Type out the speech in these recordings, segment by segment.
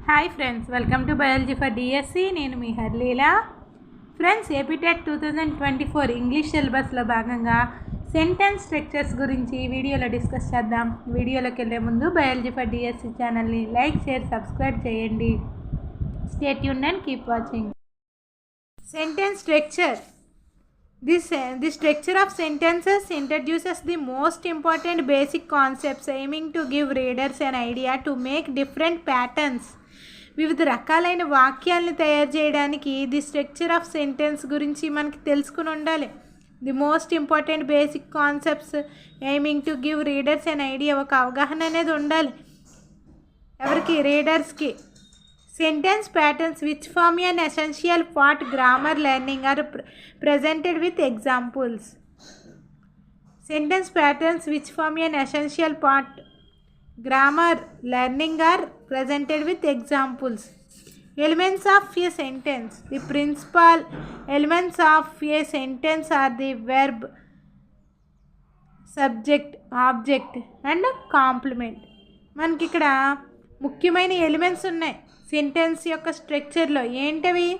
Hi friends, welcome to biology for DSC. నేను మీ హర్లీలా. Friends, APTET 2024 English సిలబస్లో భాగంగా sentence structures గురించి వీడియోలో డిస్కస్ చేద్దాం. వీడియోలోకి వెళ్ళే ముందు బయాలజీ ఫర్ డిఎస్సి ఛానల్ని లైక్, షేర్, సబ్స్క్రైబ్ చేయండి. Stay tuned and keep watching. Sentence structure. The structure of sentences introduces the most important basic concepts, aiming to give readers an idea to make different patterns. వివిధ రకాలైన వాక్యాలను తయారు చేయడానికి the structure of sentence గురించి మనకి తెలుసుకుని ఉండాలి. The most important basic concepts aiming to give readers an idea, ఒక అవగాహన అనేది ఉండాలి. ఎవరికి? రీడర్స్కి. Sentence patterns which form an essential part grammar learning are presented with examples. Sentence patterns which form an essential part grammar learning are presented with examples. Elements of a sentence. The principal elements of a sentence are the verb, subject, object and complement. మనకి ఇక్కడ ముఖ్యమైన elements ఉన్నాయి sentence యొక్క స్ట్రక్చర్లో. ఏంటవి?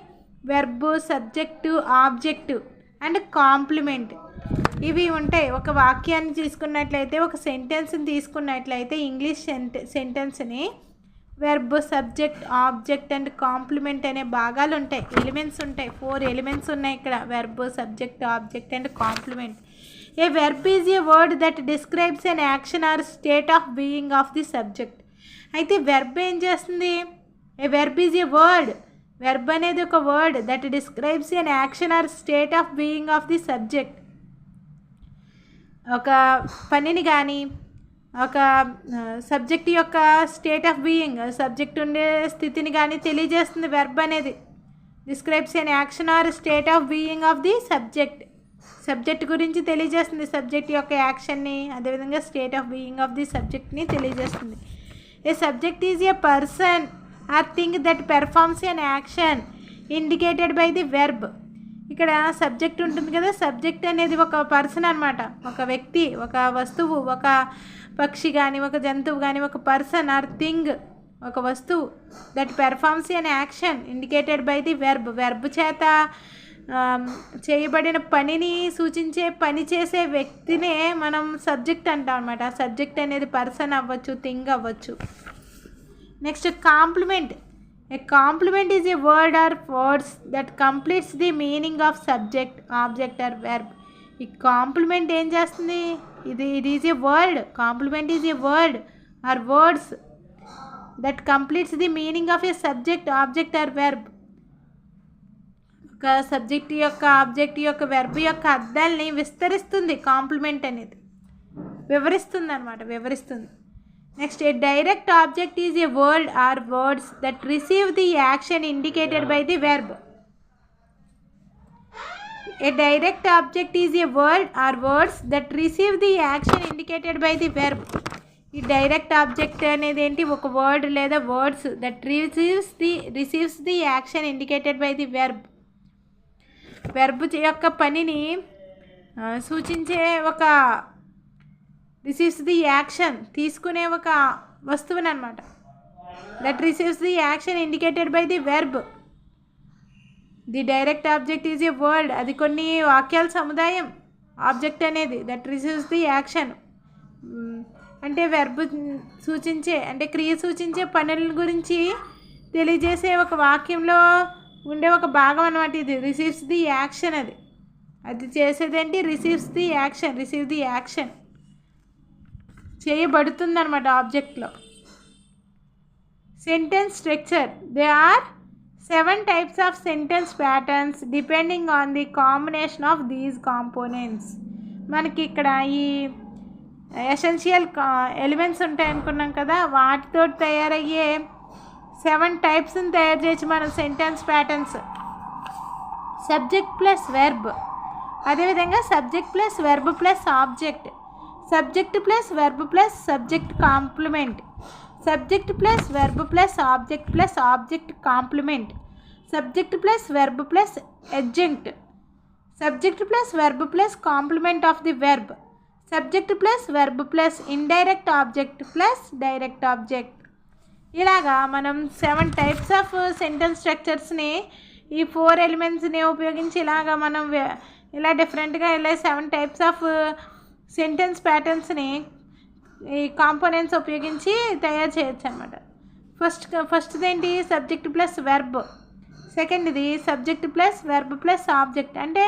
Verb, subject, object and complement. ఇవి ఉంటాయి. ఒక వాక్యాన్ని తీసుకున్నట్లయితే, ఒక సెంటెన్స్ని తీసుకున్నట్లయితే ఇంగ్లీష్ సెంటెన్స్ని verb, subject, object and complement అనే భాగాలు ఉంటాయి. ఎలిమెంట్స్ ఉంటాయి. 4 ఎలిమెంట్స్ ఉన్నాయి ఇక్కడ. Verb, subject, object and complement. A verb is a word that describes an action or state of being of the subject. అయితే వెర్బ్ ఏం చేస్తుంది? A verb is a word. Verb అనేది ఒక word that describes an action or state of being of the subject. ఒక పనిని కానీ, ఒక subject యొక్క స్టేట్ ఆఫ్ బీయింగ్, సబ్జెక్ట్ ఉండే స్థితిని కానీ తెలియజేస్తుంది వెర్బ్ అనేది. Describes an action or state of being of the subject. Subject గురించి తెలియజేస్తుంది. సబ్జెక్ట్ యొక్క యాక్షన్ని, అదేవిధంగా state of being of the సబ్జెక్ట్ని తెలియజేస్తుంది. A subject is a person or thing that performs an action indicated by the verb. ఇక్కడ subject ఉంటుంది కదా, సబ్జెక్ట్ అనేది ఒక పర్సన్ అనమాట. ఒక వ్యక్తి, ఒక వస్తువు, ఒక పక్షి కానీ, ఒక జంతువు కానీ, ఒక పర్సన్ ఆర్ థింగ్, ఒక వస్తువు that performs an action indicated by the verb. Verb చేత చేయబడిన పనిని సూచించే, పని చేసే వ్యక్తినే మనం సబ్జెక్ట్ అంటాం అనమాట. సబ్జెక్ట్ అనేది పర్సన్ అవ్వచ్చు, థింగ్ అవ్వచ్చు. Next, complement. A complement is a word or words that completes the meaning of subject, object or verb. ఈ కాంప్లిమెంట్ ఏం చేస్తుంది? ఇది is a word. Complement is a word or words that completes the meaning of a subject, object or verb. ఒక subject యొక్క, object యొక్క, verb యొక్క అర్థాలని విస్తరిస్తుంది. కాంప్లిమెంట్ అనేది వివరిస్తుంది అనమాట, వివరిస్తుంది. Next, a direct object is a word or words that receive the action indicated by the verb. A direct object is a word or words that receive the action indicated by the verb. ఈ direct object అనేది ఏంటి? ఒక word లేదా words that receives the action indicated by the verb. Verb యొక్క పనిని సూచించే, ఒక receives the action తీసుకునే ఒక వస్తువుని అనమాట. That receives the action indicated by the verb. The direct object is a word, అది కొన్ని వాక్యాల సముదాయం. ఆబ్జెక్ట్ అనేది దట్ రిసీవ్స్ ది యాక్షన్ అంటే వెర్బ్ సూచించే, అంటే క్రియ సూచించే పనుల గురించి తెలియజేసే ఒక వాక్యంలో ఉండే ఒక భాగం అనమాట ఇది. రిసీవ్స్ ది యాక్షన్, అది చేసేదేంటి? Receives the action. Receive the action చేయబడుతుంది అనమాట ఆబ్జెక్ట్లో. Sentence structure. They are 7 types of sentence patterns depending on the combination of these components. మనకి ఇక్కడ ఈ ఎసెన్షియల్ ఎలిమెంట్స్ ఉంటాయి అనుకున్నాం కదా, వాటితో తయారయ్యే 7 టైప్స్ని తయారు చేయొచ్చు మనం sentence patterns. Subject plus verb, అదేవిధంగా subject plus verb plus object, subject plus verb plus subject complement, subject plus verb plus object complement, subject plus verb plus adjunct, subject plus verb plus complement of the verb, subject plus verb plus indirect object plus direct object. ఇలాగా మనం 7 types of sentence స్ట్రక్చర్స్ని ఈ 4 ఎలిమెంట్స్ని ఉపయోగించి ఇలాగా మనం ఇలా డిఫరెంట్గా ఇలా 7 types of sentence ప్యాటర్న్స్ని ఈ కాంపోనెంట్స్ ఉపయోగించి తయారు చేయొచ్చు అనమాట. ఫస్ట్ది ఏంటి, సబ్జెక్ట్ ప్లస్ వెర్బ్. సెకండ్ది subject plus verb plus object, అంటే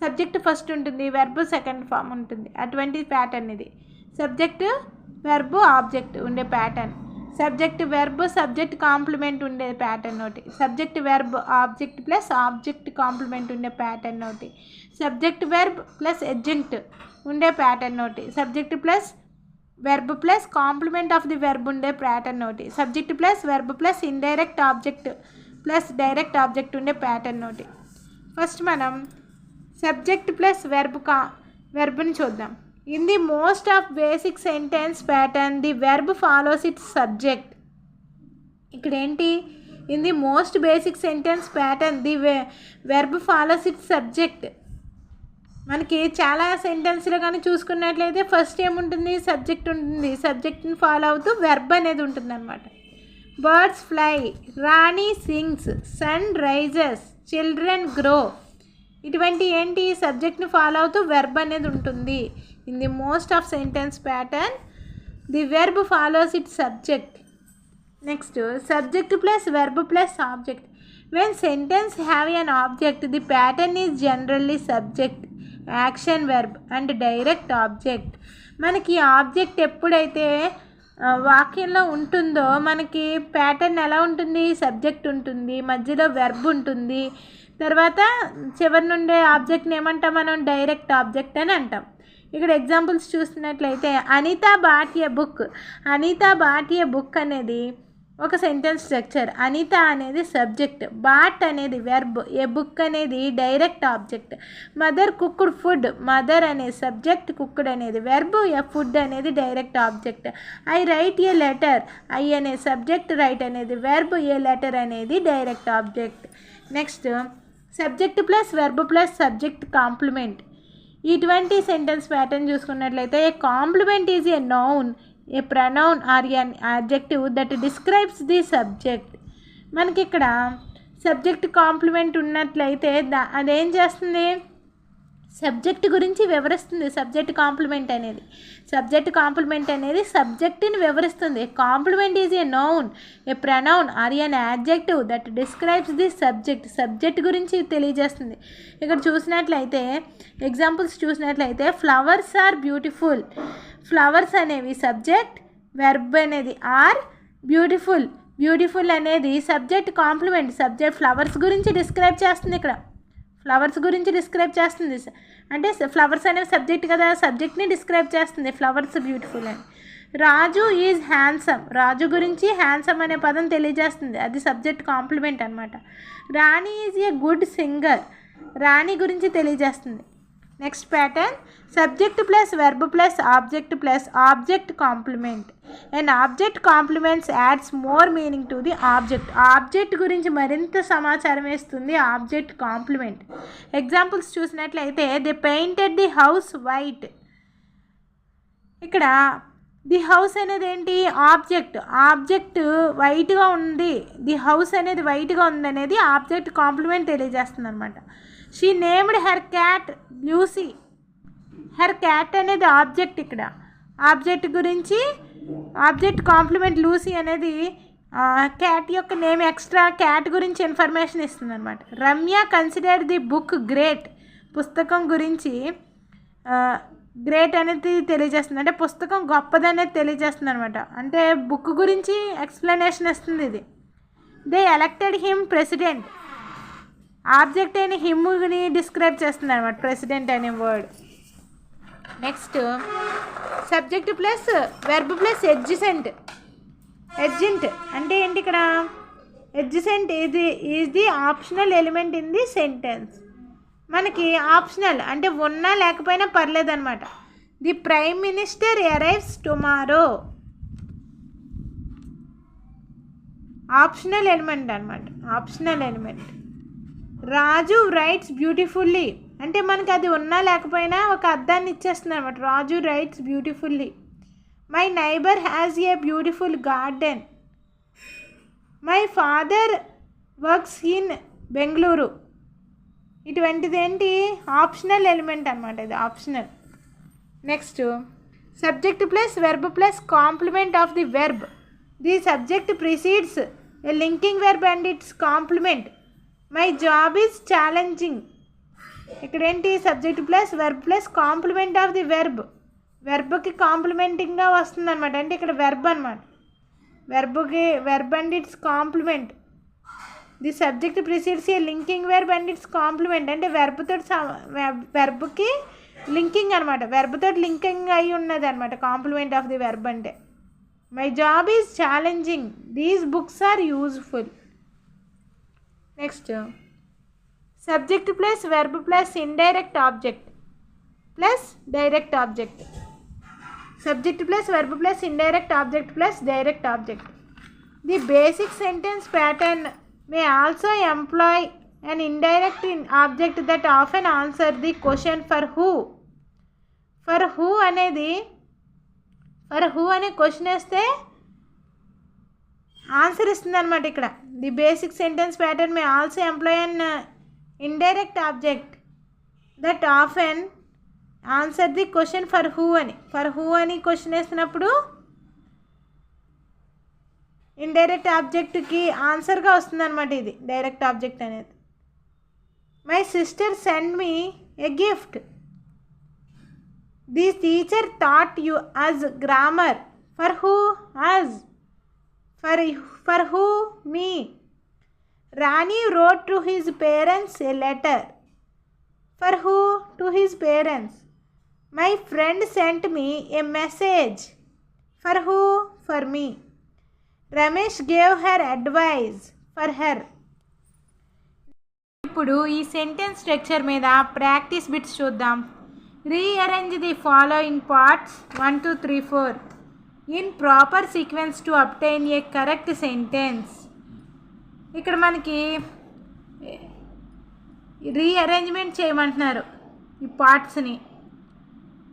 సబ్జెక్ట్ ఫస్ట్ ఉంటుంది, వెర్బ్ సెకండ్ ఫామ్ ఉంటుంది. అటువంటి ప్యాటర్న్ ఇది. సబ్జెక్ట్ వెర్బ్ ఆబ్జెక్ట్ ఉండే pattern. Subject verb subject complement ఉండే ప్యాటర్న్ ఒకటి. Subject verb object plus object complement ఉండే ప్యాటర్న్ ఒకటి. సబ్జెక్ట్ వెర్బ్ ప్లస్ ఎడ్జంక్ట్ ఉండే ప్యాటర్న్ ఒకటి. Subject plus verb plus complement of the verb ఉండే ప్యాటర్న్ ఒకటి. Subject plus verb plus indirect object plus direct object ఉండే pattern ఒకటి. First మనం subject plus వెర్బ్ని చూద్దాం. In the most of basic sentence pattern the verb follows it's subject. ఇక్కడ ఏంటి, in the most basic sentence pattern the verb follows it's subject. మనకి చాలా సెంటెన్స్లో కానీ చూసుకున్నట్లయితే ఫస్ట్ ఏముంటుంది, సబ్జెక్ట్ ఉంటుంది. సబ్జెక్ట్ని ఫాలో అవుతూ వెర్బ్ అనేది ఉంటుంది అనమాట. Birds fly, Rani sings, sun rises, children grow. ఇటువంటి ఏంటి, సబ్జెక్ట్ని ఫాలో అవుతూ వెర్బ్ అనేది ఉంటుంది. In the most of sentence pattern the verb follows it subject. Next subject plus verb plus object. When sentence have an object the pattern is generally subject, action verb and direct object. మనకి object ఎప్పుడైతే వాక్యంలో ఉంటుందో మనకి pattern ఎలా ఉంటుంది, subject ఉంటుంది, మధ్యలో verb ఉంటుంది, తర్వాత చివరి నుండే ఆబ్జెక్ట్ని ఏమంటాం మనం, డైరెక్ట్ ఆబ్జెక్ట్ అని అంటాం. ఇక్కడ ఎగ్జాంపుల్స్ చూసినట్లయితే Anita bought a book. Anita bought a book అనేది ఒక సెంటెన్స్ స్ట్రక్చర్. అనిత అనేది సబ్జెక్ట్, బాట్ అనేది వెర్బ్, ఏ బుక్ అనేది direct object. Mother cooked food, mother అనే సబ్జెక్ట్, కుక్డ్ అనేది వెర్బ్, ఏ ఫుడ్ అనేది direct object. I write a letter, I అనే subject, write అనేది వెర్బ్, ఏ లెటర్ అనేది direct object. Next subject plus verb plus subject complement. ఇటువంటి sentence pattern చూసుకున్నట్లయితే a complement is a noun, a pronoun or an adjective that describes the subject. మనకి ఇక్కడ subject complement ఉన్నట్లయితే అదేం చేస్తుంది, subject గురించి వివరిస్తుంది. సబ్జెక్ట్ కాంప్లిమెంట్ అనేది సబ్జెక్ట్ని వివరిస్తుంది. Complement is a noun, a pronoun or an adjective that describes the subject గురించి తెలియజేస్తుంది. ఇక్కడ చూసినట్లయితే ఎగ్జాంపుల్స్ చూసినట్లయితే ఫ్లవర్స్ ఆర్ బ్యూటిఫుల్. ఫ్లవర్స్ అనేవి సబ్జెక్ట్, వెర్బ్ అనేది ఆర్, బ్యూటిఫుల్ అనేది సబ్జెక్ట్ కాంప్లిమెంట్. సబ్జెక్ట్ ఫ్లవర్స్ గురించి డిస్క్రైబ్ చేస్తుంది. ఇక్కడ ఫ్లవర్స్ గురించి డిస్క్రైబ్ చేస్తుంది, అంటే ఫ్లవర్స్ అనేవి సబ్జెక్ట్ కదా, సబ్జెక్ట్ని డిస్క్రైబ్ చేస్తుంది. ఫ్లవర్స్ బ్యూటిఫుల్ అని. రాజు ఈజ్ హ్యాండ్సమ్, రాజు గురించి హ్యాండ్సమ్ అనే పదం తెలియజేస్తుంది, అది సబ్జెక్ట్ కాంప్లిమెంట్ అనమాట. Rani is a good singer, Rani గురించి తెలియజేస్తుంది. Next pattern subject plus verb plus object complement. And object complements adds more meaning to the object. Object గురించి మరింత సమాచారం వేస్తుంది ఆబ్జెక్ట్ కాంప్లిమెంట్. ఎగ్జాంపుల్స్ చూసినట్లయితే the painted the house white. ఇక్కడ the house అనేది ఏంటి, ఆబ్జెక్ట్ వైట్గా ఉంది, ది హౌస్ అనేది వైట్గా ఉంది అనేది ఆబ్జెక్ట్ కాంప్లిమెంట్ తెలియజేస్తుంది అనమాట. She named her cat Lucy. Her cat అనేది ఆబ్జెక్ట్. ఇక్కడ ఆబ్జెక్ట్ గురించి ఆబ్జెక్ట్ కాంప్లిమెంట్ లూసీ అనేది క్యాట్ యొక్క నేమ్, ఎక్స్ట్రా క్యాట్ గురించి ఇన్ఫర్మేషన్ ఇస్తుంది అనమాట. Ramya considered the book great. పుస్తకం గురించి గ్రేట్ అనేది తెలియజేస్తుంది, అంటే పుస్తకం గొప్పదనేది తెలియజేస్తుంది అనమాట. అంటే బుక్ గురించి ఎక్స్ప్లెనేషన్ ఇస్తుంది ఇది. They elected him president. Object అయిన హిమ్ని డిస్క్రైబ్ చేస్తుంది అనమాట ప్రెసిడెంట్ అనే word. Next subject plus verb plus adjunct అంటే ఏంటి, ఇక్కడ adjunct is the optional element in the sentence. మనకి ఆప్షనల్ అంటే ఉన్నా లేకపోయినా పర్లేదు అనమాట. The prime minister arrives tomorrow, optional element అనమాట, optional element. Raju writes beautifully అంటే మనకి అది ఉన్నా లేకపోయినా ఒక అర్థాన్ని ఇచ్చేస్తుంది అనమాట. Raju writes beautifully. My neighbour has a beautiful garden. Father works in Bengaluru. ఇటువంటిది ఏంటి, ఆప్షనల్ ఎలిమెంట్ అనమాట, ఇది optional. Next subject plus verb plus complement of the verb. The subject precedes a linking verb and its complement. My job is challenging. ఇక్కడ ఏంటి, subject plus verb plus complement of the verb. వెర్బ్కి కాంప్లిమెంటింగ్గా వస్తుంది అనమాట, అంటే ఇక్కడ verb అనమాట. Verb and its complement. The subject precedes a linking verb and its complement, అంటే వెర్బ్కి లింకింగ్ అనమాట, వెర్బ్తో లింకింగ్ అయి ఉన్నది అనమాట కాంప్లిమెంట్ ఆఫ్ ది వెర్బ్ అంటే. My job is challenging. These books are useful. Next subject plus verb plus indirect object plus direct object. Subject plus verb plus indirect object plus direct object. The basic sentence pattern may also employ an indirect object that often answer the question for who. For who అనేది అనే question వేస్తే answer ఇస్తుంది అనమాట. ఇక్కడ the basic sentence pattern may also employ an indirect object that often answer the question for who అని question వేస్తున్నప్పుడు indirect ఆబ్జెక్ట్కి ఆన్సర్గా వస్తుంది అనమాట ఇది డైరెక్ట్ ఆబ్జెక్ట్ అనేది. My sister send me a gift. The teacher thought you us grammar. For who, us. For who, me. Rani wrote to his parents a letter. For who, to his parents. My friend sent me a message. For who, for me. Ramesh gave her advice. For her. ఇప్పుడు ఈ sentence structure మీద practice bits చూద్దాం. Rearrange the following parts 1 2 3 4 in proper sequence to obtain a correct sentence. ఇక్కడ మనకి rearrangement చేయమంటున్నారు ఈ పార్ట్స్ని.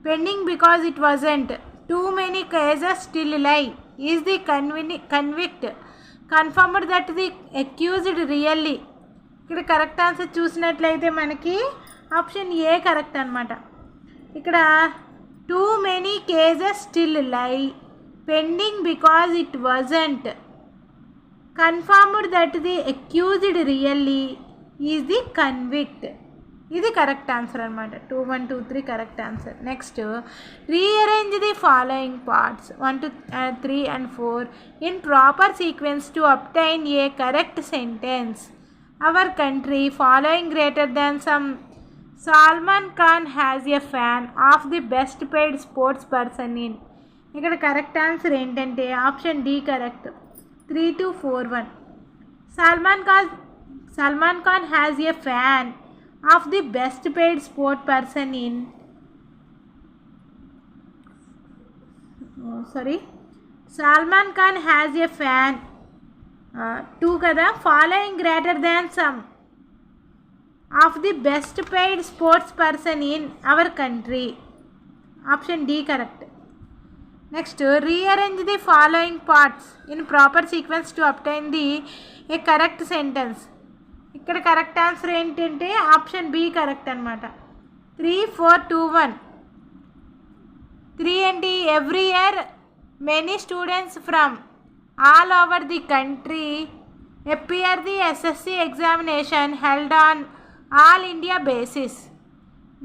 Pending because it wasn't. Too many cases still lie. Is the convict confirmed that the accused really. ఇక్కడ correct answer చూసినట్లయితే మనకి option A correct అనమాట. ఇక్కడ too many cases still lie, pending because it wasn't, confirmed that the accused really, is the convict. ఇది correct answer అనమాట. 2 1 2 3 correct answer. Next rearrange the following parts 1 2 3 and 4 in proper sequence to obtain a correct sentence. Our country following greater than some. Salman Khan has a fan of the best paid sports person in. ఇక్కడ correct answer ఏంటంటే option D correct. 3 2 4 1. Salman Khan has a fan of the best paid sport person in. Salman Khan has a fan 2 కదా. Following greater than some of the best paid sports person in our country. Option D correct. Next rearrange the following parts in proper sequence to obtain the a correct sentence. ఇక్కడ correct answer ఏంటంటే option B correct అనమాట. 3 4 2 1. 3 ఏంటి, every year many students from all over the country appear the SSC examination held on all India basis.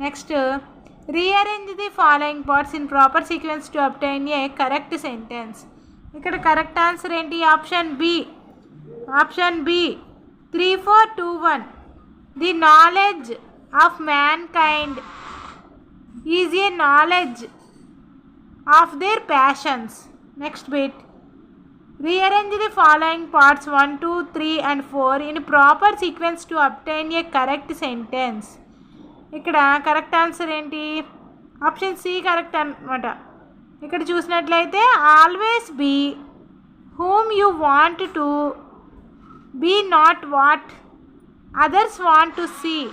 Next rearrange the following parts in proper sequence to obtain a correct sentence. ikkada correct answer enti option B 3 4 2 1. The knowledge of mankind is a knowledge of their passions. Next bit, rearrange the following parts 1 2 3 and 4 in proper sequence to obtain a correct sentence. ikkada correct answer enti option C correct anamata. ikkada chusinattlaithe always be whom you want to be, not what others want to see.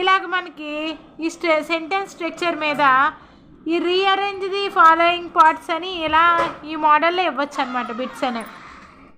ఇలాగ మనకి ఈ sentence structure మీద ఈ rearrange the following parts అని ఇలా ఈ మోడల్లో ఇవ్వచ్చు అనమాట బిట్స్ అనేవి.